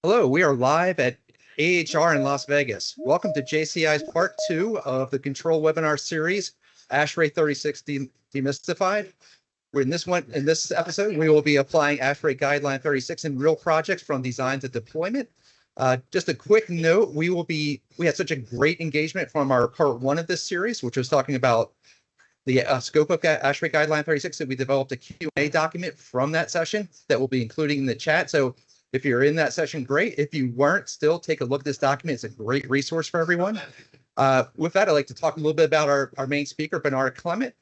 Hello, we are live at AHR in Las Vegas. Welcome to JCI's part 2 of the control webinar series, ASHRAE 36 Demystified. In this episode, we will be applying ASHRAE Guideline 36 in real projects from design to deployment. Just a quick note, we had such a great engagement from our part 1 of this series, which was talking about the scope of ASHRAE Guideline 36, that we developed a Q&A document from that session that we'll be including in the chat. So if you're in that session, great. If you weren't, still take a look at this document. It's a great resource for everyone. With that, I'd like to talk a little bit about our main speaker, Bernard Clement.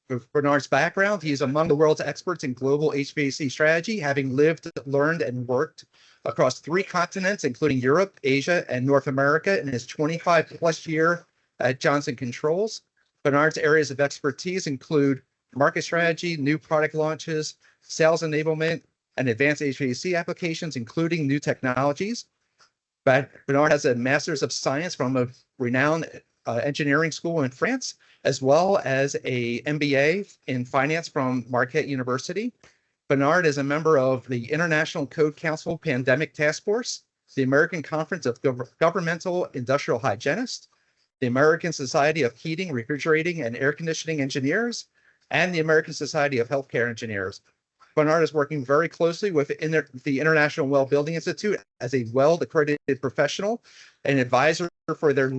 With Bernard's background, he is among the world's experts in global HVAC strategy, having lived, learned, and worked across 3 continents, including Europe, Asia, and North America, in his 25-plus year at Johnson Controls. Bernard's areas of expertise include market strategy, new product launches, sales enablement, and advanced HVAC applications, including new technologies. Bernard has a Master's of Science from a renowned engineering school in France, as well as a MBA in finance from Marquette University. Bernard is a member of the International Code Council Pandemic Task Force, the American Conference of Governmental Industrial Hygienists, the American Society of Heating, Refrigerating, and Air Conditioning Engineers, and the American Society of Healthcare Engineers. Bernard is working very closely with the International Well Building Institute as a well-accredited professional and advisor for their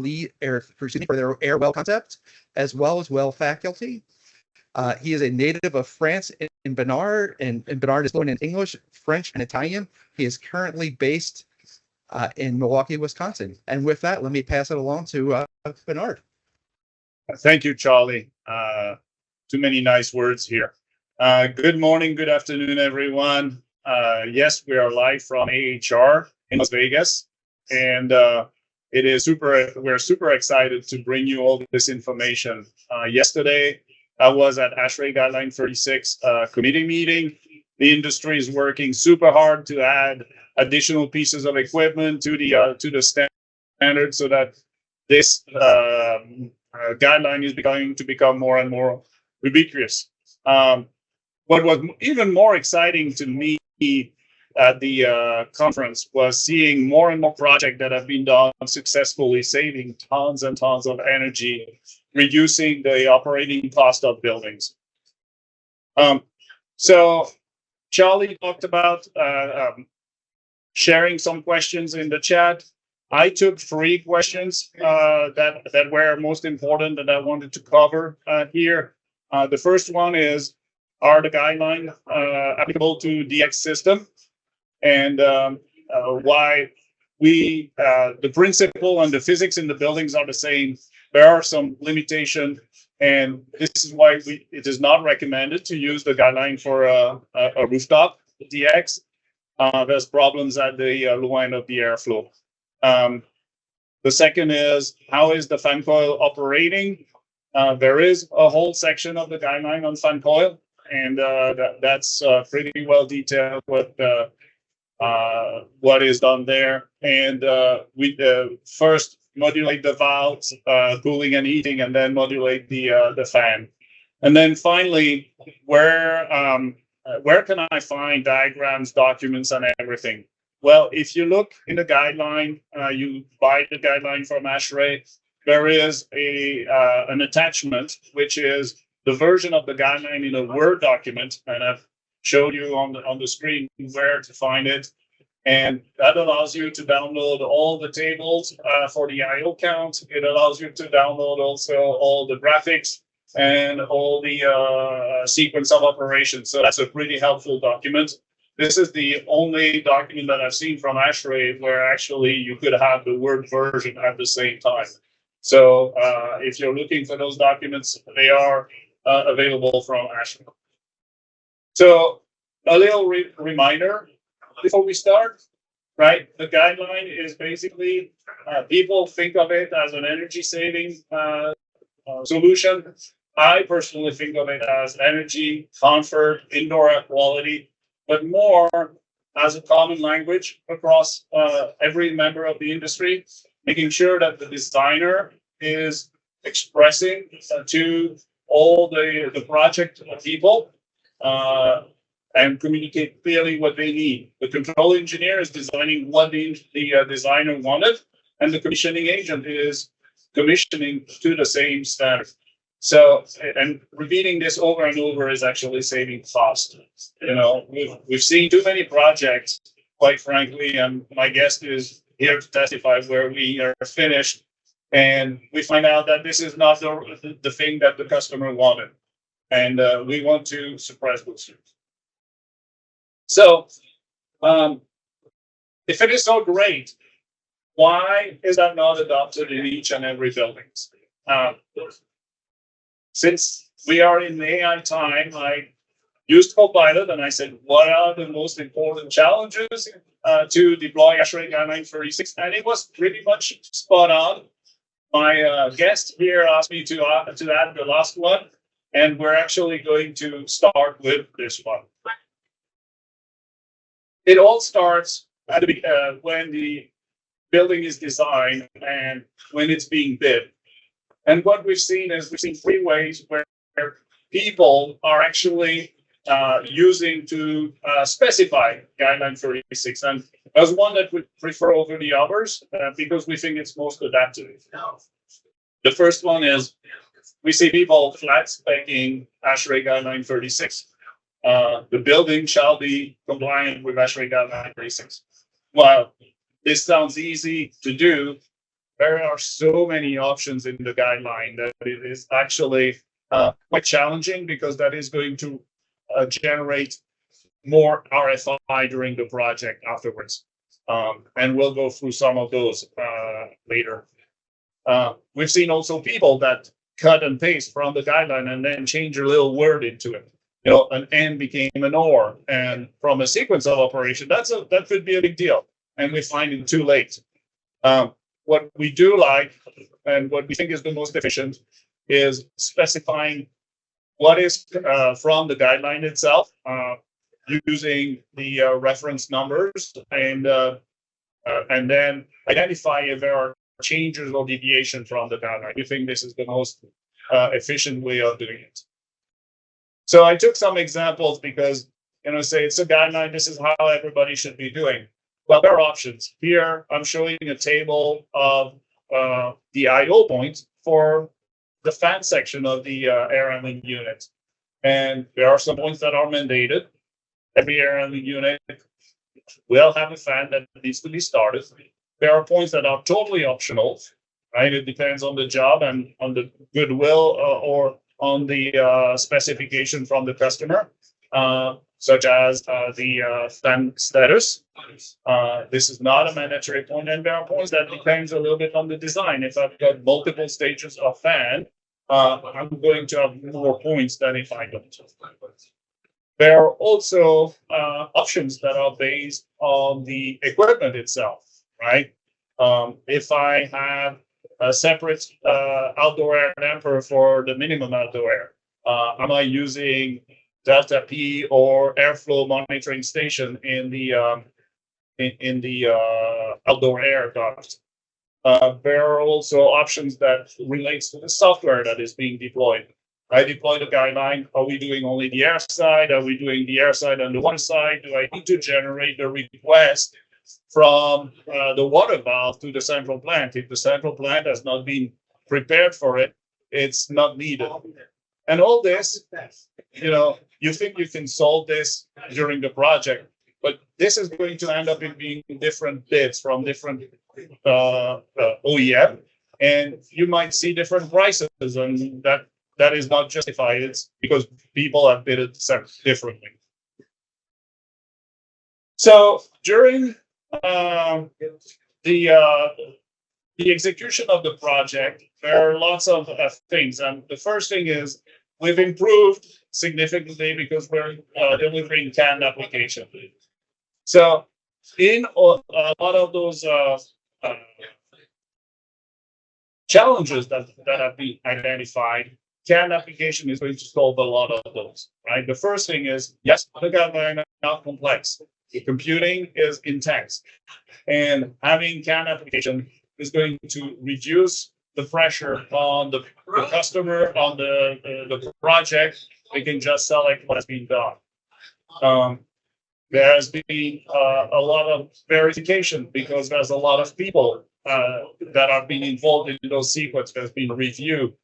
air well concept, as well as well faculty. He is a native of France in Bernard, and Bernard is fluent in English, French, and Italian. He is currently based in Milwaukee, Wisconsin. And with that, let me pass it along to Bernard. Thank you, Charlie. Too many nice words here. Good morning, good afternoon, everyone. Yes, we are live from AHR in Las Vegas, and we're super excited to bring you all this information. Yesterday, I was at ASHRAE Guideline 36 committee meeting. The industry is working super hard to add additional pieces of equipment to the standard so that this guideline is going to become more and more ubiquitous. What was even more exciting to me at the conference was seeing more and more projects that have been done successfully, saving tons and tons of energy, reducing the operating cost of buildings. So Charlie talked about sharing some questions in the chat. I took 3 questions that were most important that I wanted to cover here. The first one is, are the guidelines applicable to DX system? And why the principle and the physics in the buildings are the same. There are some limitations, and this is why it is not recommended to use the guideline for a rooftop DX. There's problems at the low end of the airflow. The second is, how is the fan coil operating? There is a whole section of the guideline on fan coil, and that's pretty well detailed what is done there. And we first modulate the valves, cooling and heating, and then modulate the fan. And then finally, where can I find diagrams, documents, and everything? Well, if you look in the guideline, you buy the guideline from ASHRAE, there is an attachment, which is the version of the guideline in a Word document, and I've showed you on the screen where to find it. And that allows you to download all the tables for the IO count. It allows you to download also all the graphics and all the sequence of operations. So that's a pretty helpful document. This is the only document that I've seen from ASHRAE where actually you could have the Word version at the same time. So if you're looking for those documents, they are available from ASHRAE. So a little reminder before we start, right? The guideline is basically, people think of it as an energy saving solution. I personally think of it as energy, comfort, indoor air quality, but more as a common language across every member of the industry, making sure that the designer is expressing to all the project people and communicate clearly what they need. The control engineer is designing what the designer wanted, and the commissioning agent is commissioning to the same standard. So, and repeating this over and over is actually saving cost. You know, we've seen too many projects, quite frankly, and my guest is here to testify where we are finished, and we find out that this is not the thing that the customer wanted, and we want to suppress those things. So, if it is so great, why is that not adopted in each and every building? Since we are in the AI time, I used Copilot and I said, what are the most important challenges to deploy ASHRAE Guideline 36? And it was pretty much spot on. My guest here asked me to add the last one, and we're actually going to start with this one. It all starts at when the building is designed and when it's being bid. And what we've seen is three ways where people are actually using to specify Guideline 36. And there's one that we prefer over the others because we think it's most adaptive. The first one is we see people flat speccing ASHRAE Guideline 36. The building shall be compliant with ASHRAE Guideline 36. Well, this sounds easy to do. There are so many options in the guideline that it is actually quite challenging because that is going to generate more RFI during the project afterwards. And we'll go through some of those later. We've seen also people that cut and paste from the guideline and then change a little word into it. You know, an and became an or, and from a sequence of operation, that could be a big deal. And we find it too late. What we do like, and what we think is the most efficient, is specifying what is from the guideline itself, using the reference numbers, and then identify if there are changes or deviation from the guideline. We think this is the most efficient way of doing it. So I took some examples because, you know, say it's a guideline, this is how everybody should be doing. Well, there are options. Here, I'm showing a table of the I/O points for the fan section of the air handling unit. And there are some points that are mandated. Every air handling unit will have a fan that needs to be started. There are points that are totally optional, right? It depends on the job and on the goodwill or on the specification from the customer. Such as the fan status. This is not a mandatory point, and there are points that depends a little bit on the design. If I've got multiple stages of fan, I'm going to have more points than if I don't. There are also options that are based on the equipment itself, right? If I have a separate outdoor air damper for the minimum outdoor air, am I using Delta P or airflow monitoring station in the outdoor air duct? There are also options that relates to the software that is being deployed. I deploy the guideline. Are we doing only the air side? Are we doing the air side and the water side? Do I need to generate the request from the water valve to the central plant? If the central plant has not been prepared for it, it's not needed. And all this, you know, you think you can solve this during the project, but this is going to end up in being different bids from different OEM, and you might see different prices, and that is not justified. It's because people have bid it differently. So during the execution of the project, there are lots of things, and the first thing is we've improved significantly because we're delivering canned application. So in a lot of those challenges that have been identified, canned application is going to solve a lot of those, right? The first thing is, yes, the guideline is not complex. The computing is intense. And having canned application is going to reduce the pressure on the customer, on the project. They can just select what has been done. There has been a lot of verification because there's a lot of people that have been involved in those sequences. There's been review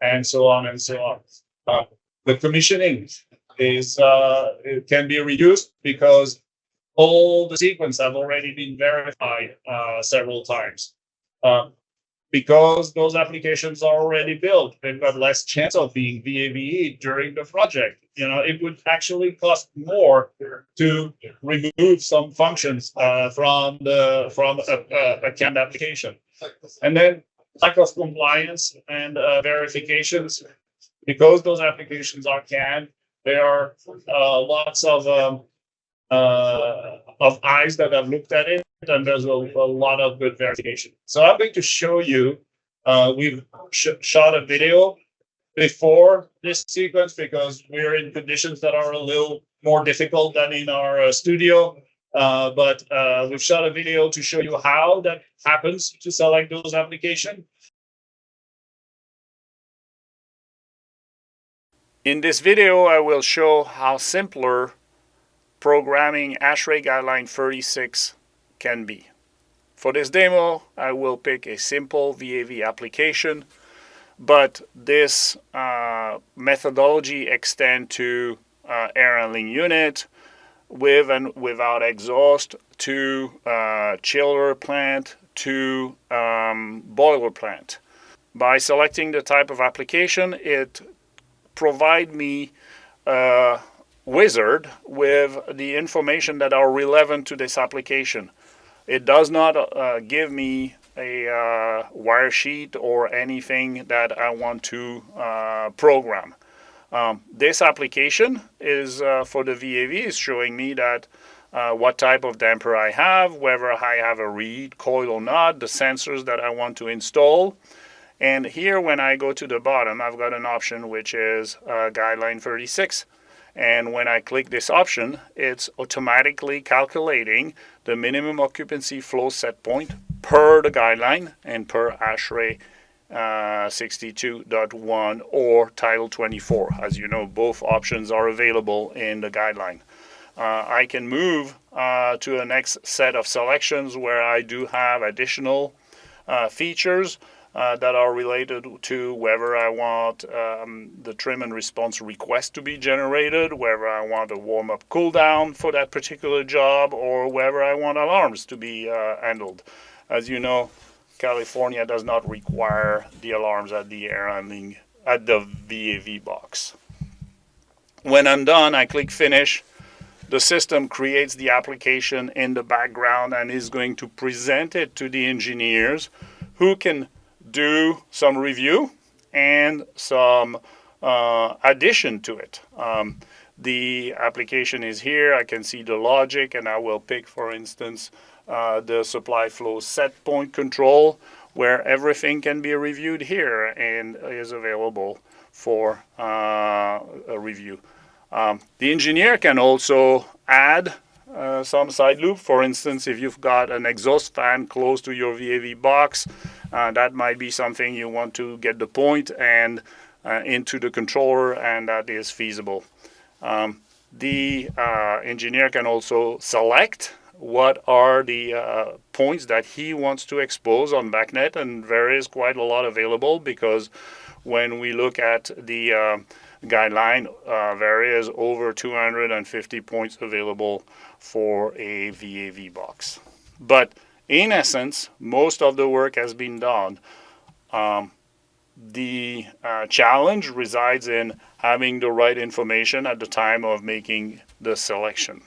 and so on and so on. The commissioning is it can be reduced because all the sequences have already been verified several times. Because those applications are already built, they've got less chance of being VAVE during the project. It would actually cost more to remove some functions from a canned application. And then lack of compliance and verifications, because those applications are canned, there are lots of eyes that have looked at it, and there's a lot of good verification. So I'm going to show you, we've shot a video before this sequence because we're in conditions that are a little more difficult than in our studio. But we've shot a video to show you how that happens to select those applications. In this video, I will show how simpler programming ASHRAE Guideline 36 can be. For this demo, I will pick a simple VAV application, but this methodology extends to air handling unit with and without exhaust, to chiller plant, to boiler plant. By selecting the type of application, it provides me a wizard with the information that are relevant to this application. It does not give me a wire sheet or anything that I want to program. This application is for the VAV is showing me that what type of damper I have, whether I have a reed, coil or not, the sensors that I want to install. And here when I go to the bottom, I've got an option which is Guideline 36. And when I click this option, it's automatically calculating the minimum occupancy flow set point per the guideline and per ASHRAE 62.1 or Title 24. As you know, both options are available in the guideline. I can move to the next set of selections where I do have additional features that are related to whether I want the trim and response request to be generated, whether I want a warm-up cool-down for that particular job, or whether I want alarms to be handled. As you know, California does not require the alarms at the air handling at the VAV box. When I'm done, I click Finish. The system creates the application in the background and is going to present it to the engineers who can do some review and some addition to it. The application is here. I can see the logic, and I will pick, for instance, the supply flow set point control, where everything can be reviewed here and is available for a review. The engineer can also add some side loop. For instance, if you've got an exhaust fan close to your VAV box, that might be something you want to get the point and into the controller, and that is feasible. The engineer can also select what are the points that he wants to expose on BACnet, and there is quite a lot available because when we look at the guideline, there is over 250 points available for a VAV box. But in essence, most of the work has been done. The challenge resides in having the right information at the time of making the selection.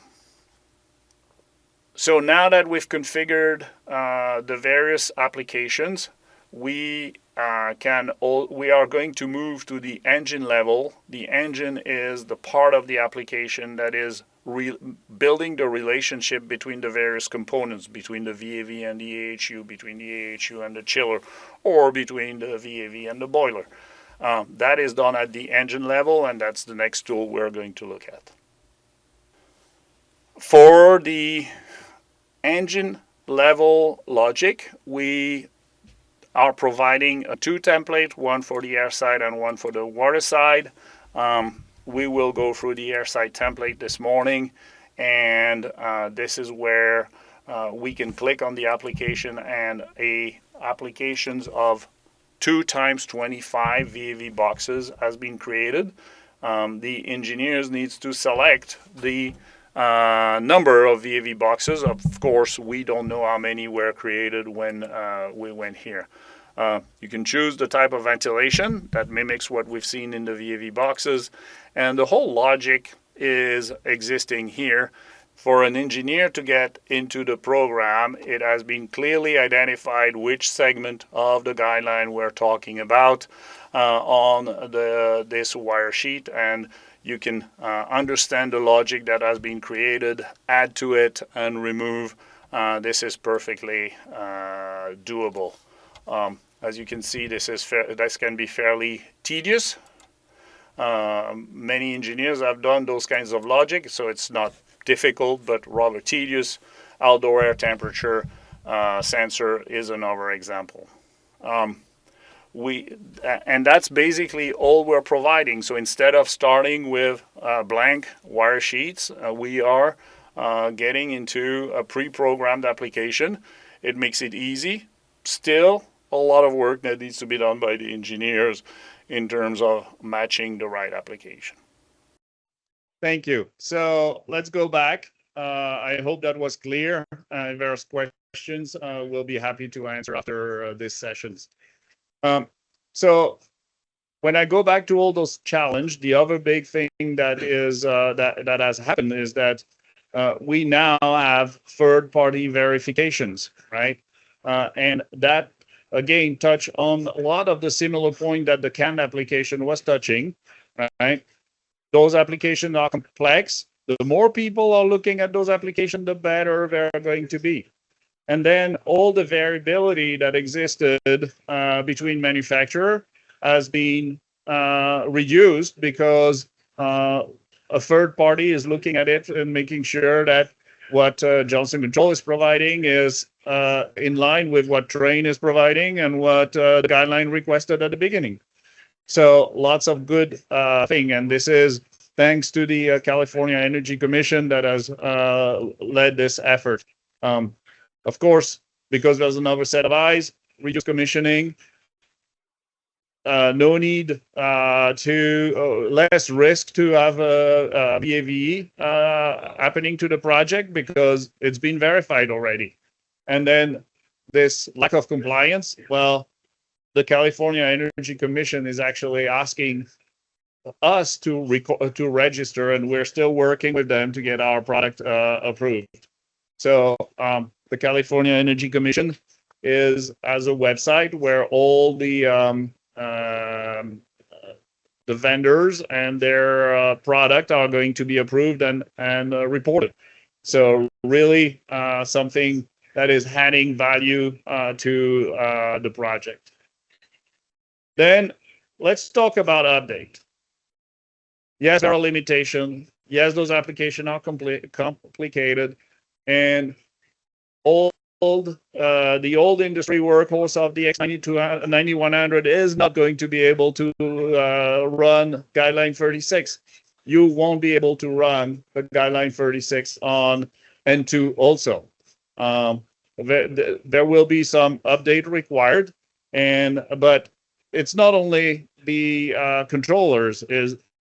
So now that we've configured the various applications, we are going to move to the engine level. The engine is the part of the application that is building the relationship between the various components, between the VAV and the AHU, between the AHU and the chiller, or between the VAV and the boiler. That is done at the engine level, and that's the next tool we're going to look at. For the engine level logic, we are providing two templates, one for the air side and one for the water side. we will go through the airside template this morning, and this is where we can click on the application, and applications of 2 times 25 VAV boxes has been created. The engineers needs to select the number of VAV boxes. Of course, we don't know how many were created when we went here. You can choose the type of ventilation that mimics what we've seen in the VAV boxes, and the whole logic is existing here. For an engineer to get into the program, it has been clearly identified which segment of the guideline we're talking about on this wire sheet, and you can understand the logic that has been created, add to it, and remove. This is perfectly doable. As you can see, this can be fairly tedious. Many engineers have done those kinds of logic, so it's not difficult, but rather tedious. Outdoor air temperature sensor is another example. And that's basically all we're providing. So instead of starting with blank wire sheets, we are getting into a pre-programmed application. It makes it easy. Still a lot of work that needs to be done by the engineers in terms of matching the right application. Thank you. So let's go back. I hope that was clear. If there's questions, we'll be happy to answer after these sessions. So when I go back to all those challenges, the other big thing that is that has happened is that we now have third-party verifications, right? And that again touch on a lot of the similar point that the CAN application was touching, right? Those applications are complex. The more people are looking at those applications, the better they're going to be. And then all the variability that existed between manufacturer has been reduced because a third party is looking at it and making sure that what Johnson Control is providing is in line with what Trane is providing and what the guideline requested at the beginning. So lots of good thing, and this is thanks to the California Energy Commission that has led this effort. Of course, because there's another set of eyes, reduce commissioning, no need to less risk to have a VAVE happening to the project because it's been verified already. And then this lack of compliance, well, the California Energy Commission is actually asking us to register, and we're still working with them to get our product approved. So the California Energy Commission has a website where all the vendors and their product are going to be approved and reported. So really something that is adding value to the project. Then let's talk about update. Yes, there are limitations. Yes, those applications are complicated, and the old industry workhorse of the X9100 is not going to be able to run Guideline 36. You won't be able to run the Guideline 36 on N2 also. There will be some update required, but it's not only the controllers.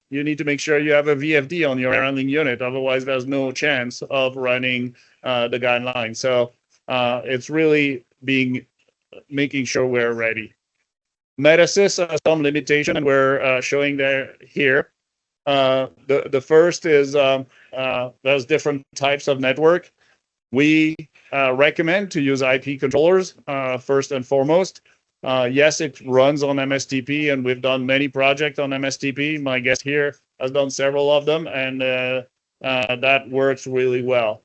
You need to make sure you have a VFD on your air handling unit. Otherwise, there's no chance of running the guideline. So it's really making sure we're ready. MetaSys has some limitation, and we're showing there here. The first is there's different types of network. We recommend to use IP controllers first and foremost. Yes, it runs on MSTP, and we've done many projects on MSTP. My guest here has done several of them, and that works really well.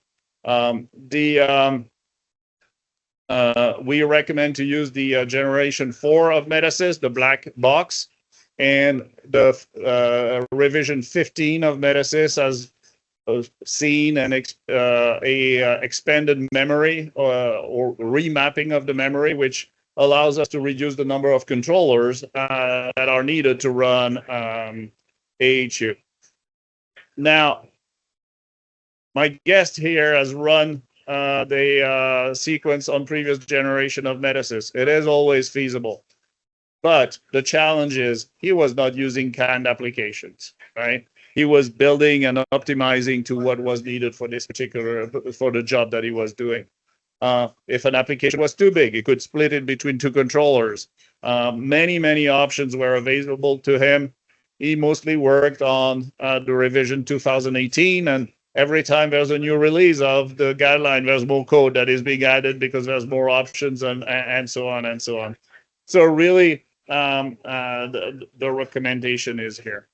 We recommend to use the generation 4 of MetaSys, the black box, and the revision 15 of MetaSys has seen an expanded memory or remapping of the memory, which allows us to reduce the number of controllers that are needed to run AHU. Now, my guest here has run the sequence on previous generation of Metasys. It is always feasible. But the challenge is he was not using canned applications, right? He was building and optimizing to what was needed for this particular, for the job that he was doing. If an application was too big, he could split it between two controllers. Many options were available to him. He mostly worked on the revision 2018, and every time there's a new release of the guideline, there's more code that is being added because there's more options and so on and so on. So really, the recommendation is here.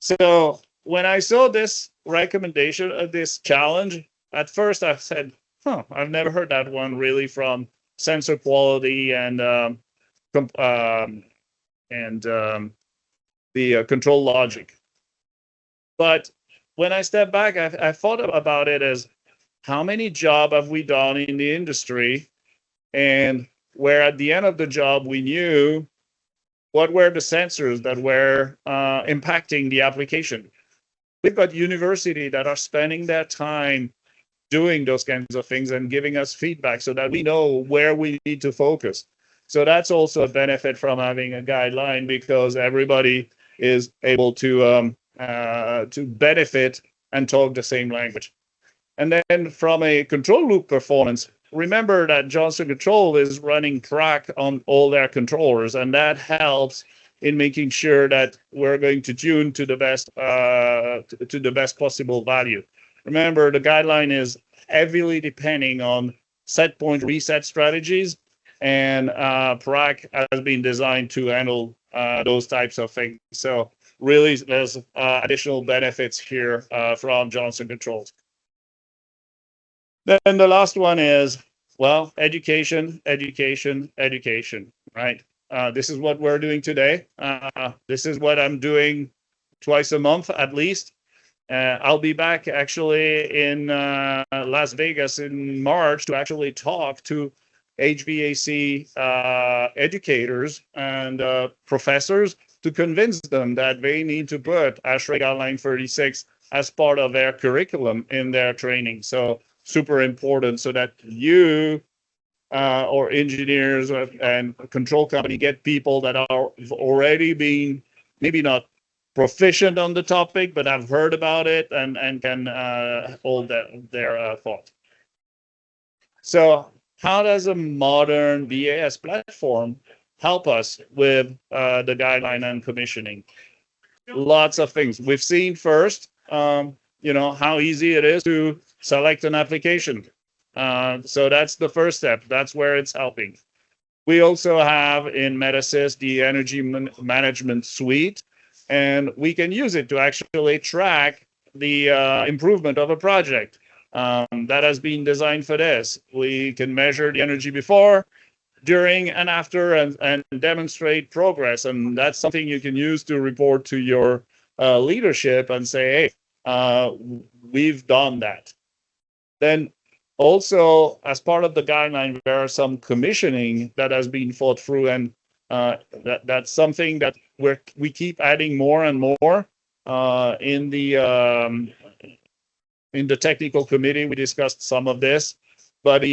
So when I saw this recommendation, this challenge, at first I said, I've never heard that one really from sensor quality and the control logic. But when I step back, I thought about it as how many jobs have we done in the industry, and where at the end of the job we knew what were the sensors that were impacting the application. We've got universities that are spending their time doing those kinds of things and giving us feedback so that we know where we need to focus. So that's also a benefit from having a guideline, because everybody is able to benefit and talk the same language. And then from a control loop performance, remember that Johnson Control is running track on all their controllers, and that helps in making sure that we're going to tune to the best possible value. Remember, the guideline is heavily depending on set point reset strategies, and PRAC has been designed to handle those types of things. So really, there's additional benefits here from Johnson Controls. Then the last one is, well, education, right? This is what we're doing today. This is what I'm doing twice a month at least. I'll be back actually in Las Vegas in March to actually talk to HVAC educators and professors to convince them that they need to put ASHRAE Guideline 36 as part of their curriculum in their training. So super important, so that you or engineers and control company get people that are already being maybe not proficient on the topic, but have heard about it and can hold their thought. So how does a modern BAS platform help us with the guideline and commissioning? Lots of things. We've seen first, how easy it is to select an application. So that's the first step. That's where it's helping. We also have in Metasys the energy management suite, and we can use it to actually track the improvement of a project that has been designed for this. We can measure the energy before, during, and after, and demonstrate progress. And that's something you can use to report to your leadership and say, hey, we've done that. Then also, as part of the guideline, there are some commissioning that has been thought through, and that's something that we keep adding more and more in the technical committee. We discussed some of this, but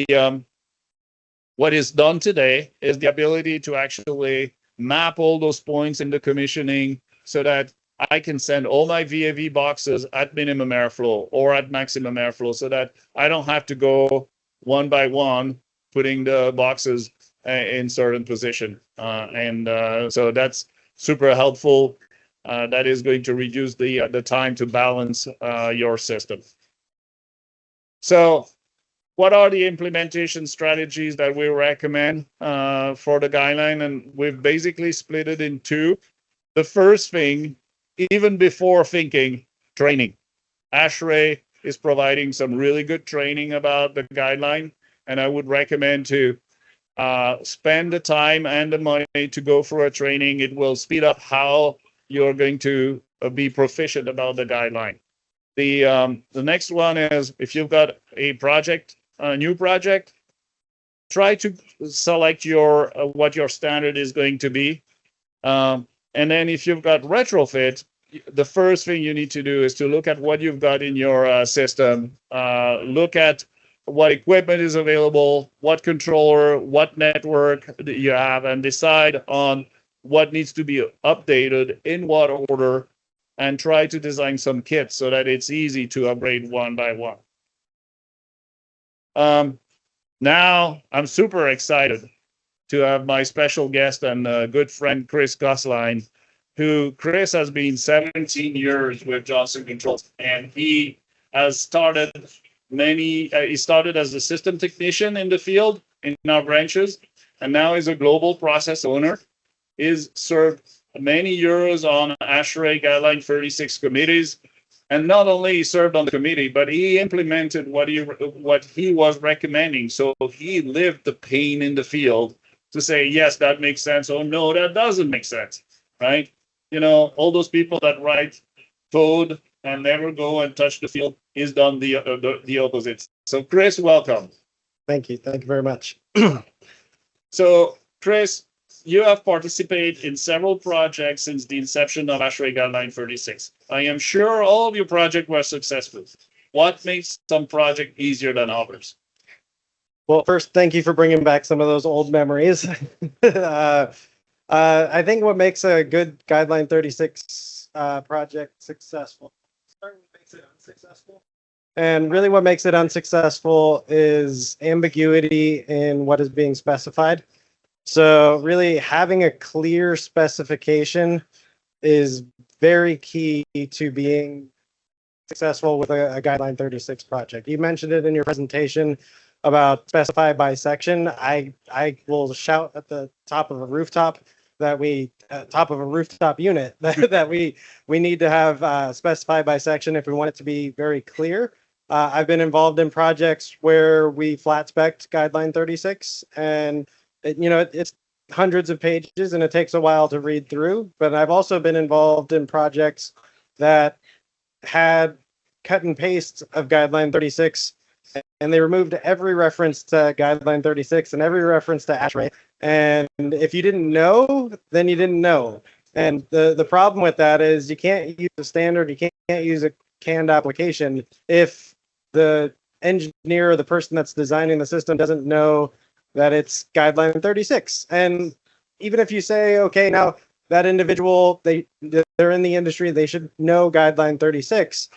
what is done today is the ability to actually map all those points in the commissioning so that I can send all my VAV boxes at minimum airflow or at maximum airflow, so that I don't have to go one by one putting the boxes in certain position. So that's super helpful. That is going to reduce the time to balance your system. So what are the implementation strategies that we recommend for the guideline? And we've basically split it in two. The first thing, even before thinking, training. ASHRAE is providing some really good training about the guideline, and I would recommend to spend the time and the money to go through a training. It will speed up how you're going to be proficient about the guideline. The next one is, if you've got a project, a new project, try to select what your standard is going to be. And then if you've got retrofit, the first thing you need to do is to look at what you've got in your system, look at what equipment is available, what controller, what network that you have, and decide on what needs to be updated in what order, and try to design some kits so that it's easy to upgrade one by one. Now I'm super excited to have my special guest and good friend Chris Gosline, who Chris has been 17 years with Johnson Controls, and he has started he started as a system technician in the field in our branches, and now is a global process owner. He's served many years on ASHRAE Guideline 36 committees, and not only he served on the committee, but he implemented what he was recommending. So he lived the pain in the field to say, yes, that makes sense. Oh no, that doesn't make sense, right? You know, all those people that write code and never go and touch the field is done the opposite. So Chris, welcome. Thank you. Thank you very much. So Chris, you have participated in several projects since the inception of ASHRAE Guideline 36. I am sure all of your projects were successful. What makes some project easier than others? Well, first, thank you for bringing back some of those old memories. I think what makes a good Guideline 36 project successful, what makes it unsuccessful? And really what makes it unsuccessful is ambiguity in what is being specified. So really having a clear specification is very key to being successful with a Guideline 36 project. You mentioned it in your presentation about specify by section. I will shout at the top of a rooftop that top of a rooftop unit that we need to have specify by section if we want it to be very clear. I've been involved in projects where we flat spec'd Guideline 36, and it's hundreds of pages and it takes a while to read through. But I've also been involved in projects that had cut and paste of Guideline 36, and they removed every reference to Guideline 36 and every reference to ASHRAE. And if you didn't know, then you didn't know. And the problem with that is you can't use a standard, you can't use a canned application if the engineer or the person that's designing the system doesn't know that it's Guideline 36. And even if you say, okay, now that individual, they're in the industry, they should know Guideline 36.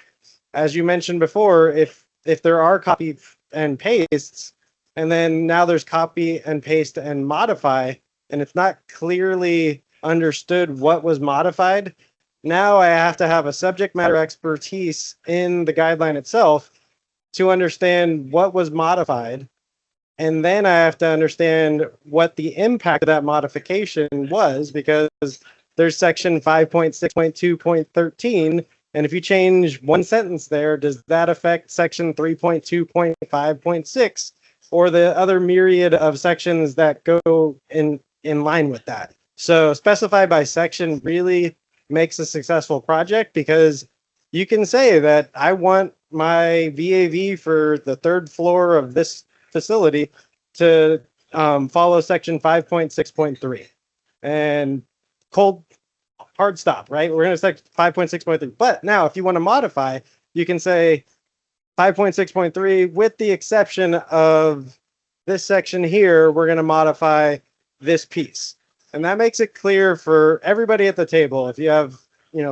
As you mentioned before, if there are copy and pastes, and then now there's copy and paste and modify, and it's not clearly understood what was modified, now I have to have a subject matter expertise in the guideline itself to understand what was modified. And then I have to understand what the impact of that modification was, because there's section 5.6.2.13. And if you change one sentence there, does that affect section 3.2.5.6 or the other myriad of sections that go in line with that? So specify by section really makes a successful project, because you can say that I want my VAV for the third floor of this facility to follow section 5.6.3 and hard stop, right? We're going to say 5.6.3. But now if you want to modify, you can say 5.6.3 with the exception of this section here, we're going to modify this piece. And that makes it clear for everybody at the table. If you have,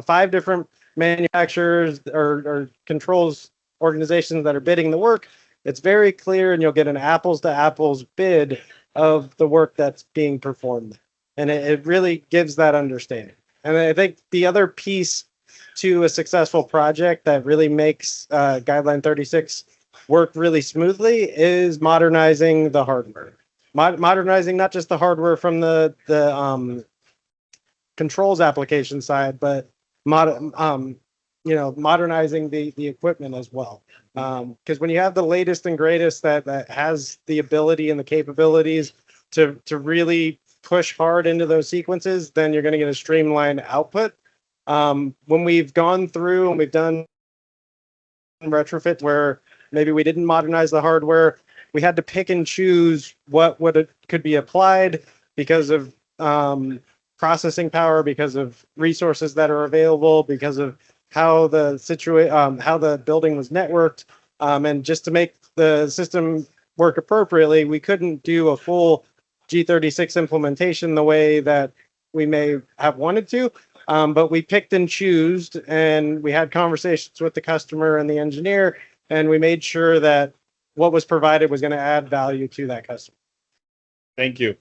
5 different manufacturers or controls organizations that are bidding the work, it's very clear, and you'll get an apples to apples bid of the work that's being performed. And it really gives that understanding. And I think the other piece to a successful project that really makes Guideline 36 work really smoothly is modernizing the hardware. Modernizing not just the hardware from the controls application side, but modernizing the equipment as well. Because when you have the latest and greatest that has the ability and the capabilities to really push hard into those sequences, then you're going to get a streamlined output. When we've gone through and we've done retrofit where maybe we didn't modernize the hardware, we had to pick and choose what could be applied because of processing power, because of resources that are available, because of how how the building was networked, and just to make the system work appropriately, we couldn't do a full G36 implementation the way that we may have wanted to. But we picked and chose, and we had conversations with the customer and the engineer, and we made sure that what was provided was going to add value to that customer. Thank you.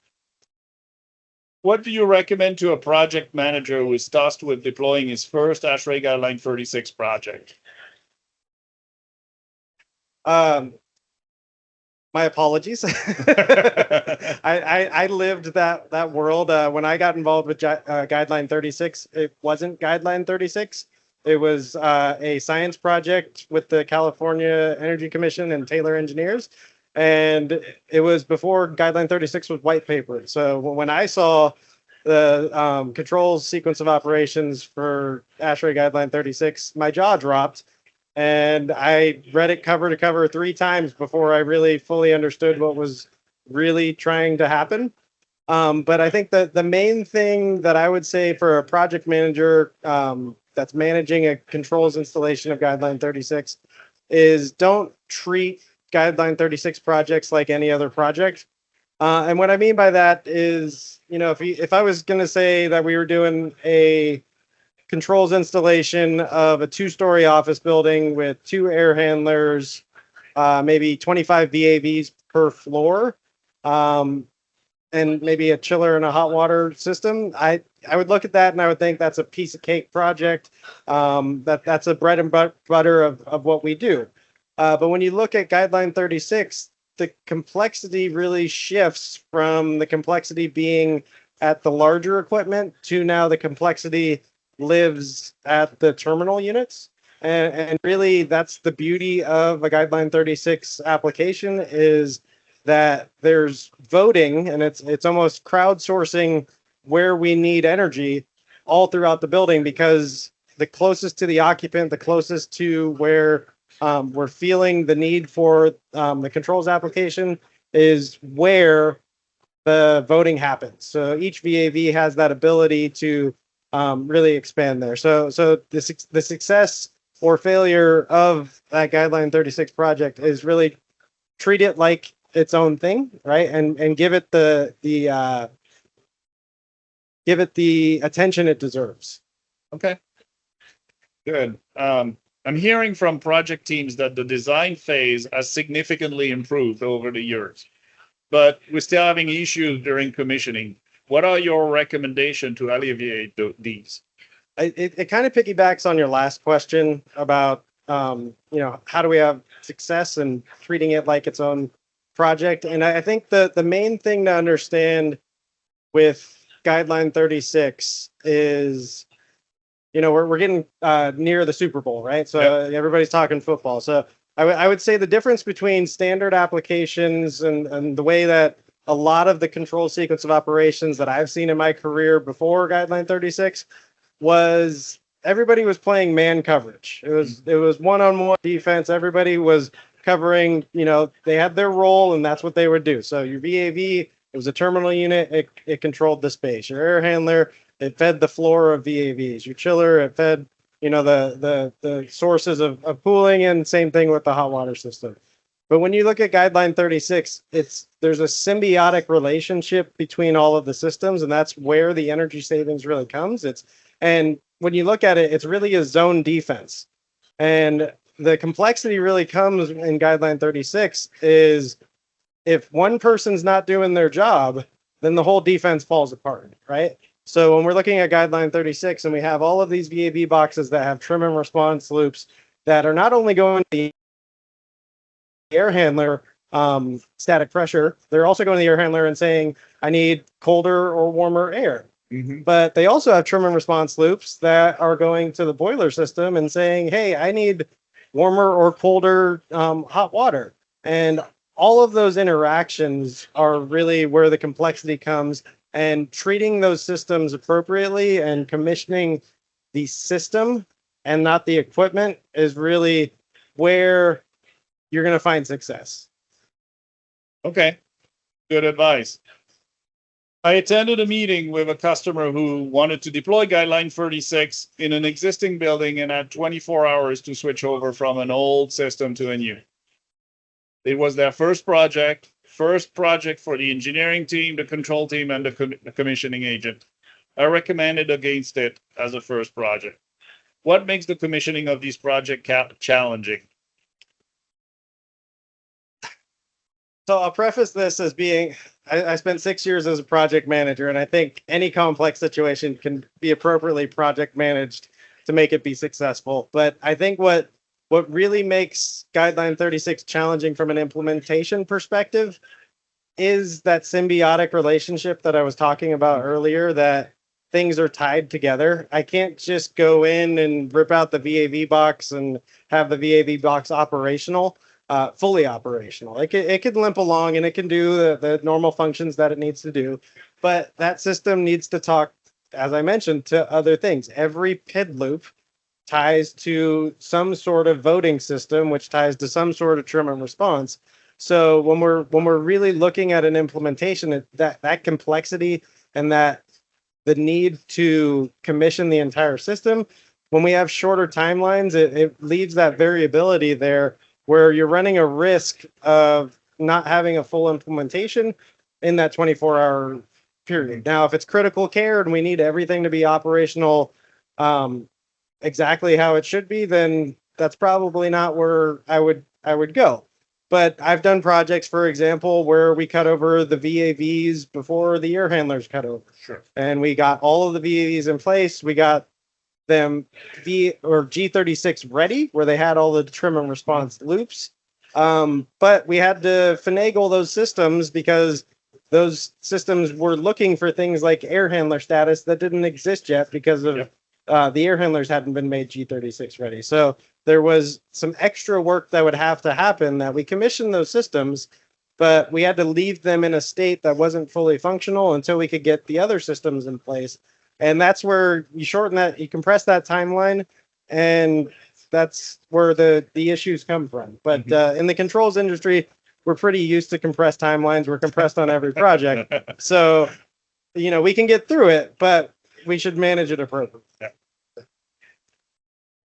What do you recommend to a project manager who is tasked with deploying his first ASHRAE Guideline 36 project? My apologies. I lived that world. When I got involved with Guideline 36, it wasn't Guideline 36. It was a science project with the California Energy Commission and Taylor Engineers. And it was before Guideline 36 was white paper. So when I saw the controls sequence of operations for ASHRAE Guideline 36, my jaw dropped. And I read it cover to cover 3 times before I really fully understood what was really trying to happen. But I think that the main thing that I would say for a project manager that's managing a controls installation of Guideline 36 is don't treat Guideline 36 projects like any other project. And what I mean by that is, you know, if I was going to say that we were doing a controls installation of a 2-story office building with 2 air handlers, maybe 25 VAVs per floor, and maybe a chiller and a hot water system, I would look at that and I would think that's a piece of cake project. That's a bread and butter of what we do. But when you look at Guideline 36, the complexity really shifts from the complexity being at the larger equipment to now the complexity lives at the terminal units. And really that's the beauty of a Guideline 36 application, is that there's voting, and it's almost crowdsourcing where we need energy all throughout the building, because the closest to the occupant, the closest to where we're feeling the need for the controls application is where the voting happens. So each VAV has that ability to really expand there. So the success or failure of that Guideline 36 project is really treat it like its own thing, right? And give it the attention it deserves. Okay. Good. I'm hearing from project teams that the design phase has significantly improved over the years, but we're still having issues during commissioning. What are your recommendations to alleviate these? It kind of piggybacks on your last question about, you know, how do we have success and treating it like its own project? And I think the main thing to understand with Guideline 36 is, you know, we're getting near the Super Bowl, right? So everybody's talking football. So I would say the difference between standard applications and the way that a lot of the control sequence of operations that I've seen in my career before Guideline 36 was everybody was playing man coverage. It was one-on-one defense. Everybody was covering, you know, they had their role and that's what they would do. So your VAV, it was a terminal unit. It controlled the space. Your air handler, it fed the floor of VAVs. Your chiller, it fed, you know, the sources of cooling, and same thing with the hot water system. But when you look at Guideline 36, there's a symbiotic relationship between all of the systems, and that's where the energy savings really comes. And when you look at it, it's really a zone defense. And the complexity really comes in Guideline 36 is if one person's not doing their job, then the whole defense falls apart, right? So when we're looking at Guideline 36 and we have all of these VAV boxes that have trim and response loops that are not only going to the air handler static pressure, they're also going to the air handler and saying, I need colder or warmer air. Mm-hmm. But they also have trim and response loops that are going to the boiler system and saying, hey, I need warmer or colder hot water. And all of those interactions are really where the complexity comes, and treating those systems appropriately and commissioning the system and not the equipment is really where you're going to find success. Okay, good advice. I attended a meeting with a customer who wanted to deploy Guideline 36 in an existing building and had 24 hours to switch over from an old system to a new. It was their first project for the engineering team, the control team, and the commissioning agent. I recommended against it as a first project. What makes the commissioning of these projects challenging? So I'll preface this as being, I spent 6 years as a project manager, and I think any complex situation can be appropriately project managed to make it be successful. But I think what really makes Guideline 36 challenging from an implementation perspective is that symbiotic relationship that I was talking about earlier, that things are tied together. I can't just go in and rip out the VAV box and have the VAV box operational. Fully operational. It can limp along and it can do the normal functions that it needs to do, but that system needs to talk, as I mentioned, to other things. Every PID loop ties to some sort of voting system, which ties to some sort of trim and response. So when we're really looking at an implementation, that complexity and that the need to commission the entire system, when we have shorter timelines, it leaves that variability there, where you're running a risk of not having a full implementation in that 24-hour period. Now, if it's critical care and we need everything to be operational exactly how it should be, then that's probably not where I would go. But I've done projects, for example, where we cut over the VAVs before the air handlers cut over. Sure. And we got all of the VAVs in place. We got them G36 ready, where they had all the trim and response loops. But we had to finagle those systems because those systems were looking for things like air handler status that didn't exist yet because of the air handlers hadn't been made G36 ready. So there was some extra work that would have to happen, that we commissioned those systems, but we had to leave them in a state that wasn't fully functional until we could get the other systems in place. And that's where you shorten that, you compress that timeline, and that's where the issues come from. But in the controls industry, we're pretty used to compressed timelines. We're compressed on every project. So, we can get through it, but we should manage it appropriately. Yeah.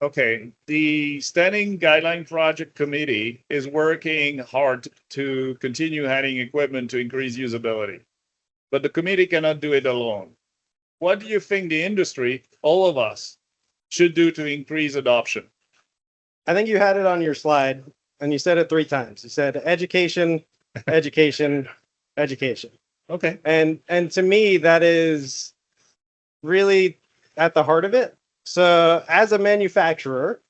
Okay. The Standing Guideline Project Committee is working hard to continue adding equipment to increase usability, but the committee cannot do it alone. What do you think the industry, all of us, should do to increase adoption? I think you had it on your slide, and you said it 3 times. You said education, education, education. Okay. And to me, that is really at the heart of it. So as a manufacturer,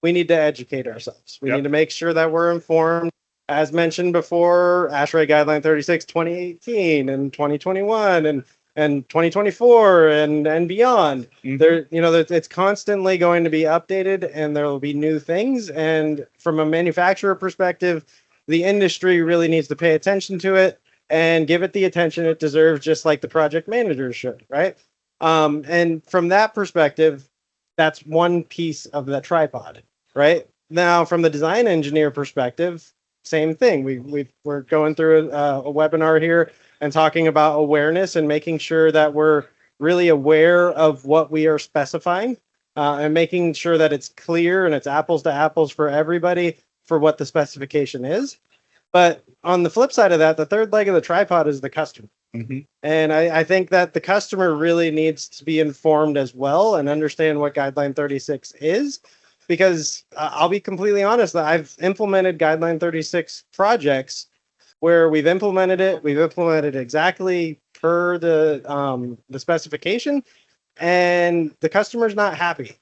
we need to educate ourselves. We need to make sure that we're informed. As mentioned before, ASHRAE Guideline 36, 2018 and 2021 and 2024 and beyond. There, it's constantly going to be updated, and there will be new things. And from a manufacturer perspective, the industry really needs to pay attention to it and give it the attention it deserves, just like the project managers should, right? And from that perspective, that's one piece of the tripod, right? Now, from the design engineer perspective, same thing. We're going through a webinar here and talking about awareness and making sure that we're really aware of what we are specifying and making sure that it's clear and it's apples to apples for everybody for what the specification is. But on the flip side of that, the third leg of the tripod is the customer. And I think that the customer really needs to be informed as well and understand what Guideline 36 is, because I'll be completely honest, I've implemented Guideline 36 projects where we've implemented exactly per the specification, and the customer's not happy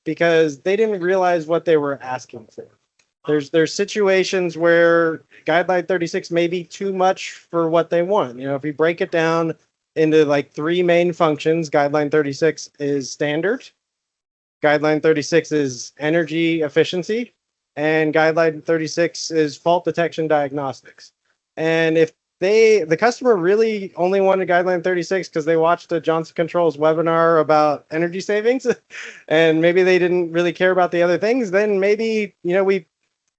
because they didn't realize what they were asking for. There's situations where Guideline 36 may be too much for what they want. If you break it down into like 3 main functions, Guideline 36 is standard, Guideline 36 is energy efficiency, and Guideline 36 is fault detection diagnostics. And if the customer really only wanted Guideline 36 because they watched a Johnson Controls webinar about energy savings, and maybe they didn't really care about the other things, then maybe,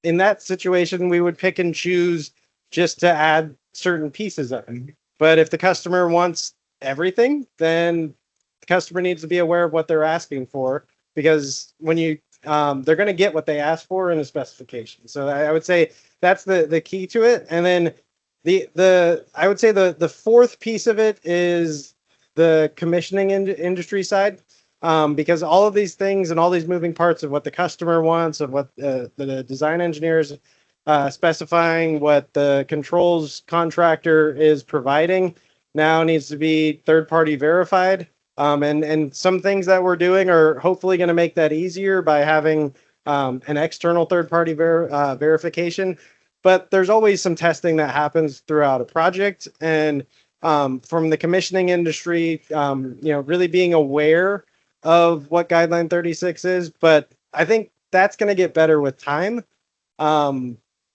in that situation, we would pick and choose just to add certain pieces of it. But if the customer wants everything, then the customer needs to be aware of what they're asking for, because when you they're going to get what they ask for in a specification. So I would say that's the key to it. And then I would say the fourth piece of it is the commissioning industry side, because all of these things and all these moving parts of what the customer wants, of what the design engineers specifying, what the controls contractor is providing, now needs to be third-party verified. And some things that we're doing are hopefully going to make that easier by having an external third-party verification. But there's always some testing that happens throughout a project. And from the commissioning industry, really being aware of what Guideline 36 is. But I think that's going to get better with time.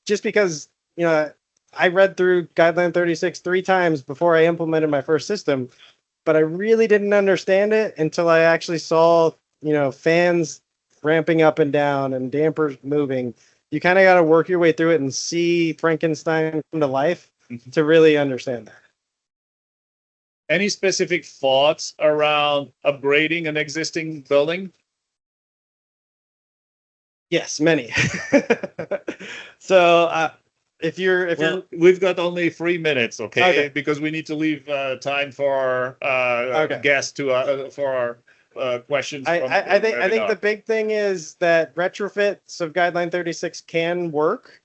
Just because, I read through Guideline 36 3 times before I implemented my first system, but I really didn't understand it until I actually saw, fans ramping up and down and dampers moving. You kind of got to work your way through it and see Frankenstein come to life to really understand that. Any specific thoughts around upgrading an existing building? Yes, many. So if you're we've got only 3 minutes, okay? Okay. Because we need to leave time for our guests to for our questions. I think the big thing is that retrofits of Guideline 36 can work,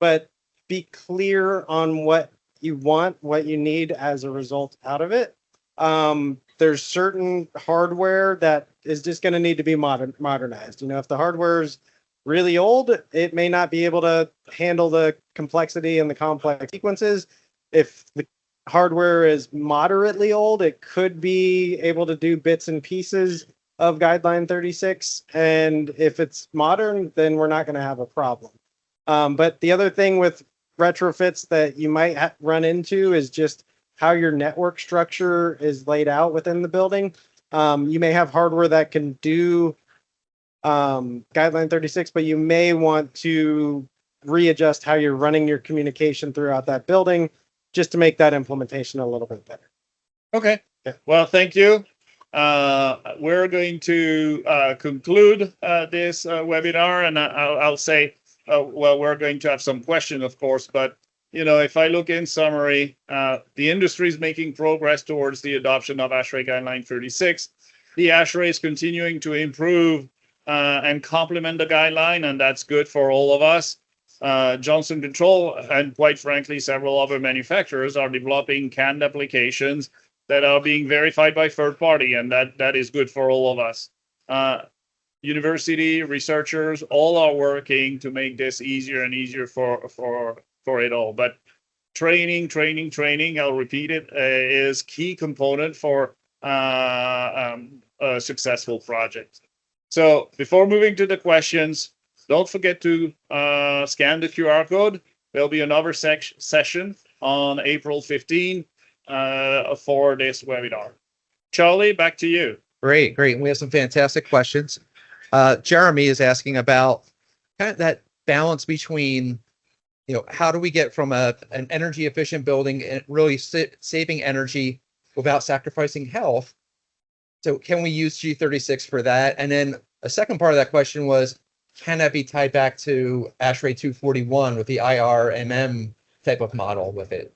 but be clear on what you want, what you need as a result out of it. There's certain hardware that is just going to need to be modernized. If the hardware's really old, it may not be able to handle the complexity and the complex sequences. If the hardware is moderately old, it could be able to do bits and pieces of Guideline 36. And if it's modern, then we're not going to have a problem. But the other thing with retrofits that you might run into is just how your network structure is laid out within the building. You may have hardware that can do Guideline 36, but you may want to readjust how you're running your communication throughout that building just to make that implementation a little bit better. Okay. Well, thank you. We're going to conclude this webinar, and I'll say, we're going to have some questions, of course, but if I look in summary, the industry is making progress towards the adoption of ASHRAE Guideline 36. The ASHRAE is continuing to improve and complement the guideline, and that's good for all of us. Johnson Control and, quite frankly, several other manufacturers are developing canned applications that are being verified by third party, and that is good for all of us. University researchers all are working to make this easier and easier for it all. But training, I'll repeat it, is key component for a successful project. So before moving to the questions, don't forget to scan the QR code. There'll be another session on April 15 for this webinar. Charlie, back to you. Great. We have some fantastic questions. Jeremy is asking about kind of that balance between, how do we get from an energy efficient building and really saving energy without sacrificing health? So can we use G36 for that? And then a second part of that question was, can that be tied back to ASHRAE 241 with the IRMM type of model with it?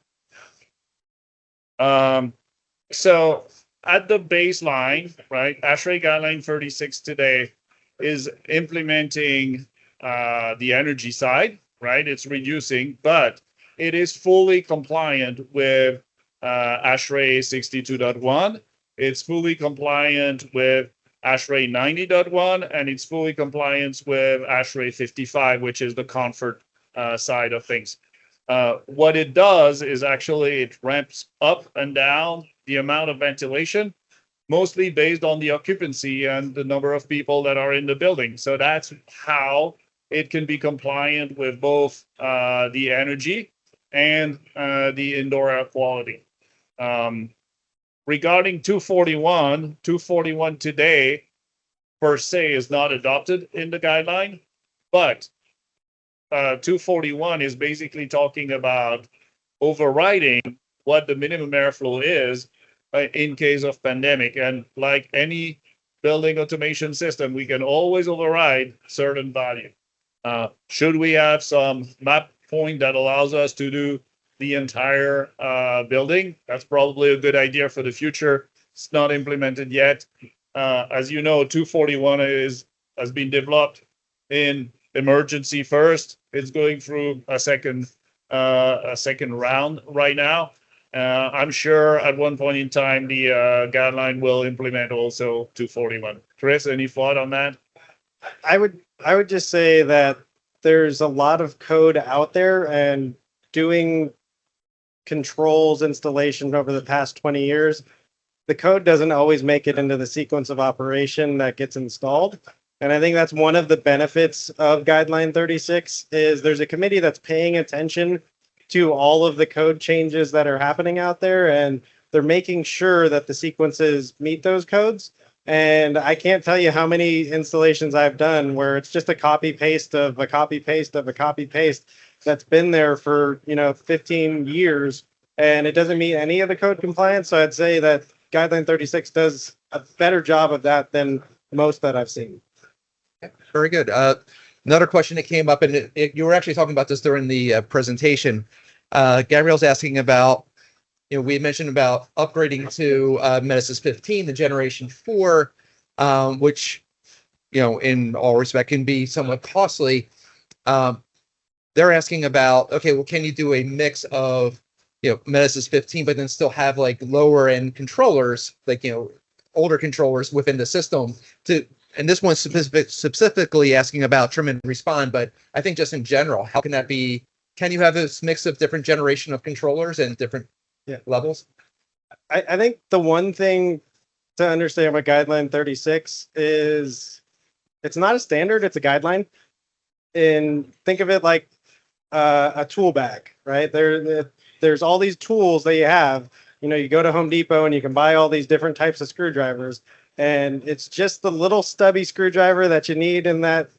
So at the baseline, right, ASHRAE Guideline 36 today is implementing the energy side, right? It's reducing, but it is fully compliant with ASHRAE 62.1. It's fully compliant with ASHRAE 90.1, and it's fully compliant with ASHRAE 55, which is the comfort side of things. What it does is actually it ramps up and down the amount of ventilation, mostly based on the occupancy and the number of people that are in the building. So that's how it can be compliant with both the energy and the indoor air quality. Regarding 241 today per se is not adopted in the guideline, but 241 is basically talking about overriding what the minimum airflow is in case of pandemic. And like any building automation system, we can always override certain value. Should we have some map point that allows us to do the entire building? That's probably a good idea for the future. It's not implemented yet. As you know, 241 has been developed in emergency first. It's going through a second round right now. I'm sure at one point in time the guideline will implement also 241. Chris, any thought on that? I would just say that there's a lot of code out there, and doing controls installation over the past 20 years, the code doesn't always make it into the sequence of operation that gets installed. And I think that's one of the benefits of Guideline 36 is there's a committee that's paying attention to all of the code changes that are happening out there, and they're making sure that the sequences meet those codes. And I can't tell you how many installations I've done where it's just a copy paste of a copy paste of a copy paste that's been there for 15 years, and it doesn't meet any of the code compliance. So I'd say that Guideline 36 does a better job of that than most that I've seen. Very good. Another question that came up, and you were actually talking about this during the presentation. Gabrielle's asking about, we mentioned about upgrading to Metasys 15, the generation 4, which, in all respect can be somewhat costly. They're asking about, okay, well, can you do a mix of, Metasys 15, but then still have like lower end controllers, like, older controllers within the system and this one's specifically asking about trim and respond, but I think just in general, how can that be? Can you have this mix of different generation of controllers and different levels? I think the one thing to understand about Guideline 36 is it's not a standard, it's a guideline. And think of it like a tool bag, right? There's all these tools that you have. You go to Home Depot and you can buy all these different types of screwdrivers. And it's just the little stubby screwdriver that you need in that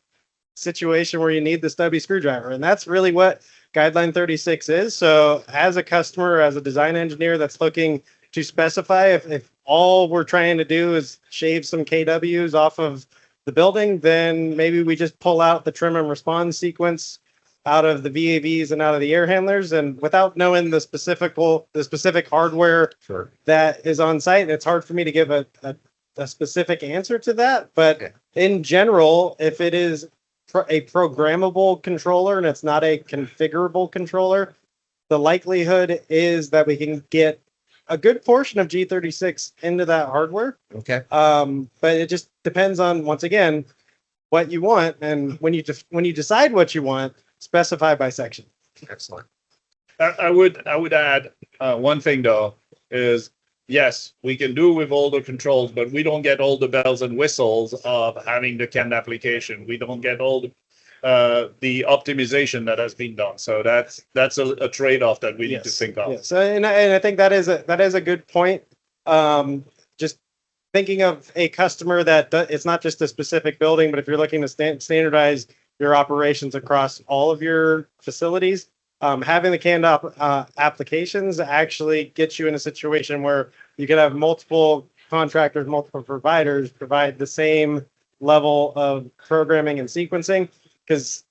situation where you need the stubby screwdriver. And that's really what Guideline 36 is. So as a customer, as a design engineer that's looking to specify, if all we're trying to do is shave some KWs off of the building, then maybe we just pull out the trim and respond sequence out of the VAVs and out of the air handlers. And without knowing the specific hardware that is on site, it's hard for me to give a specific answer to that. But in general, if it is a programmable controller and it's not a configurable controller, the likelihood is that we can get a good portion of G36 into that hardware. Okay. But it just depends on, once again, what you want. And when you decide what you want, specify by section. Excellent. I would add one thing though, is yes, we can do with all the controls, but we don't get all the bells and whistles of having the canned application. We don't get all the optimization that has been done. So that's a trade-off that we need to think of. Yes, and I think that is a good point. Just thinking of a customer that it's not just a specific building, but if you're looking to standardize your operations across all of your facilities, having the canned applications actually gets you in a situation where you can have multiple contractors, multiple providers provide the same level of programming and sequencing, because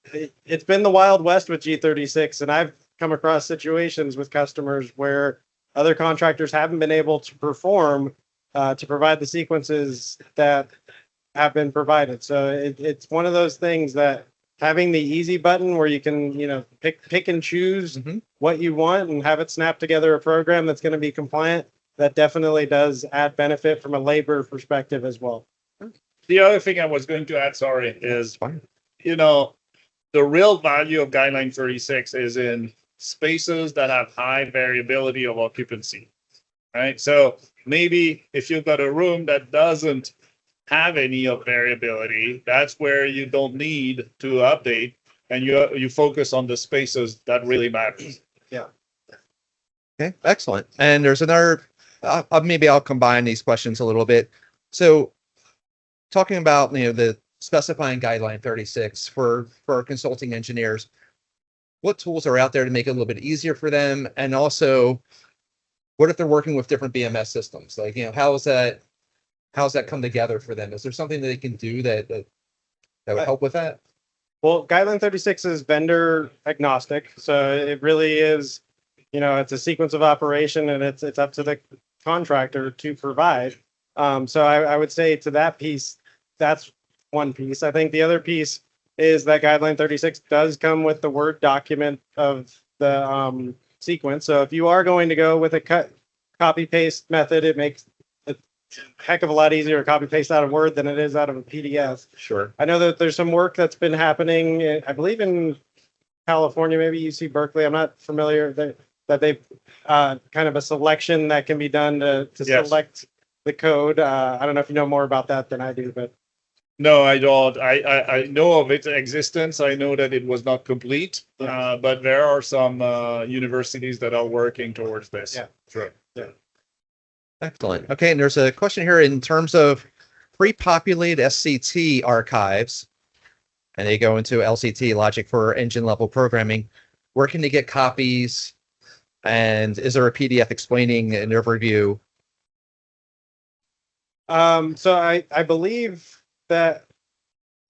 it's been the Wild West with G36. And I've come across situations with customers where other contractors haven't been able to perform to provide the sequences that have been provided. So it's one of those things that having the easy button where you can, pick and choose what you want and have it snap together a program that's going to be compliant, that definitely does add benefit from a labor perspective as well. The other thing I was going to add, is, the real value of Guideline 36 is in spaces that have high variability of occupancy, right? So maybe if you've got a room that doesn't have any of variability, that's where you don't need to update, and you focus on the spaces that really matters. Yeah. Okay, excellent. And there's another, maybe I'll combine these questions a little bit. So talking about, the specifying Guideline 36 for consulting engineers, what tools are out there to make it a little bit easier for them? And also, what if they're working with different BMS systems? Like, how's that come together for them? Is there something that they can do that would help with that? Well, Guideline 36 is vendor agnostic, so it really is, it's a sequence of operation, and it's up to the contractor to provide. So I would say to that piece, that's one piece. I think the other piece is that Guideline 36 does come with the Word document of the sequence. So if you are going to go with a copy paste method, it makes it a heck of a lot easier to copy paste out of Word than it is out of a PDF. Sure. I know that there's some work that's been happening, I believe in California, maybe UC Berkeley. I'm not familiar that they've kind of a selection that can be done to Yes. select the code. I don't know if you know more about that than I do, but No, I don't. I know of its existence. I know that it was not complete, but there are some universities that are working towards this. Yeah. Sure. Excellent. Okay, and there's a question here in terms of pre-populated SCT archives, and they go into LCT, logic for engine level programming. Where can they get copies? And is there a PDF explaining an overview? so I believe that,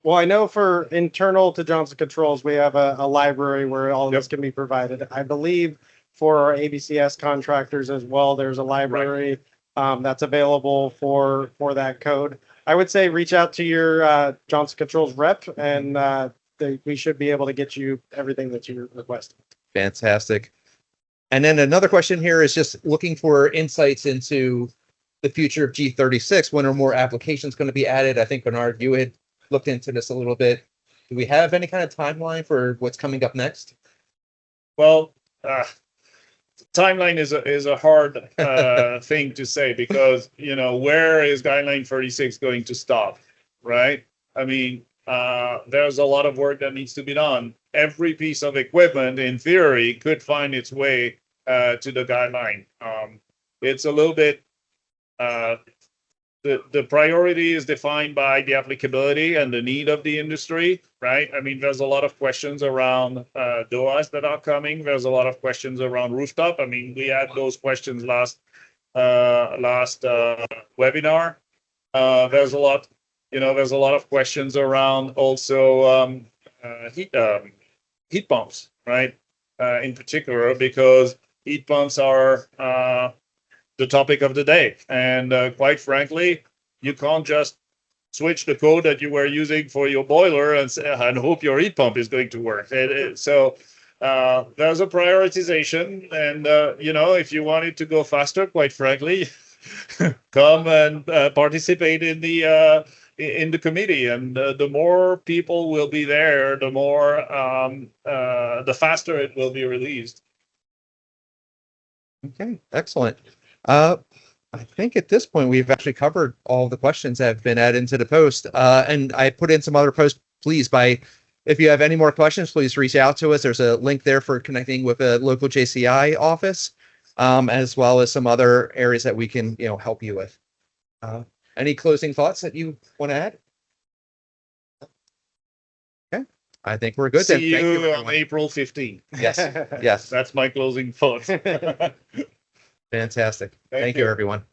well, I know for internal to Johnson Controls, we have a library where all of this can be provided. I believe for our ABCS contractors as well, there's a library that's available for that code. I would say reach out to your Johnson Controls rep, and we should be able to get you everything that you're requesting. Fantastic. And then another question here is just looking for insights into the future of G36. When are more applications going to be added? I think, Bernard, you had looked into this a little bit. Do we have any kind of timeline for what's coming up next? Well, timeline is a hard thing to say, because where is Guideline 36 going to stop, right? I mean, there's a lot of work that needs to be done. Every piece of equipment, in theory, could find its way to the guideline. It's a little bit the priority is defined by the applicability and the need of the industry, right? I mean, there's a lot of questions around DOAs that are coming. There's a lot of questions around rooftop. I mean, we had those questions last webinar. There's a lot, there's a lot of questions around also heat pumps, right? In particular, because heat pumps are the topic of the day. And quite frankly, you can't just switch the code that you were using for your boiler and hope your heat pump is going to work. So there's a prioritization. And, if you want it to go faster, quite frankly, come and participate in the committee. And the more people will be there, the more, the faster it will be released. Okay, excellent. I think at this point we've actually covered all the questions that have been added into the post. And I put in some other posts. Please, if you have any more questions, please reach out to us. There's a link there for connecting with a local JCI office, as well as some other areas that we can, help you with. Any closing thoughts that you want to add? Okay, I think we're good. See then. you on April 15th. Yes, yes. That's my closing thoughts. Fantastic. Thank you, everyone.